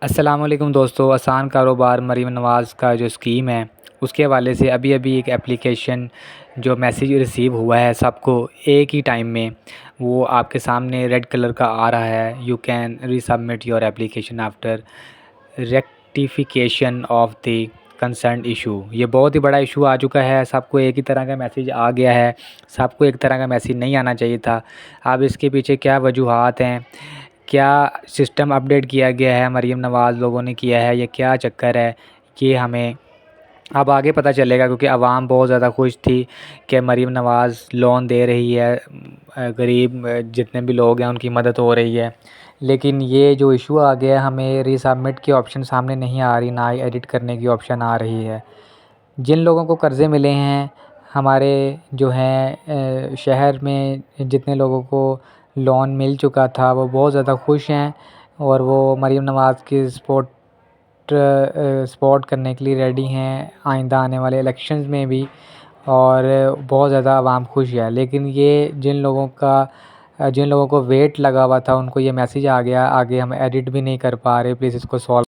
अस्सलाम वालेकुम दोस्तों, आसान कारोबार मरीम नवाज़ का जो स्कीम है उसके हवाले से अभी एक एप्लीकेशन जो मैसेज रिसीव हुआ है सबको एक ही टाइम में, वो आपके सामने रेड कलर का आ रहा है। You can resubmit your application after rectification of the concern issue. ये बहुत ही बड़ा इशू आ चुका है, सबको एक ही तरह का मैसेज आ गया है। सबको एक तरह का मैसेज नहीं आना चाहिए था। अब इसके पीछे क्या वजूहात हैं, क्या सिस्टम अपडेट किया गया है, मरीम नवाज़ लोगों ने किया है, ये क्या चक्कर है, ये हमें अब आगे पता चलेगा। क्योंकि आवाम बहुत ज़्यादा खुश थी कि मरीम नवाज़ लोन दे रही है, गरीब जितने भी लोग हैं उनकी मदद हो रही है। लेकिन ये जो इशू आ गया है, हमें रीसबमिट की ऑप्शन सामने नहीं आ रही, ना ही एडिट करने की ऑप्शन आ रही है। जिन लोगों को कर्ज़े मिले हैं, हमारे जो हैं शहर में जितने लोगों को लोन मिल चुका था वो बहुत ज़्यादा खुश हैं और वो मरीम नवाज़ की सपोर्ट करने के लिए रेडी हैं आइंदा आने वाले इलेक्शंस में भी। और बहुत ज़्यादा आवाम खुश है। लेकिन ये जिन लोगों को वेट लगा हुआ था उनको ये मैसेज आ गया, आगे हम एडिट भी नहीं कर पा रहे। प्लीज़ इसको सॉल्व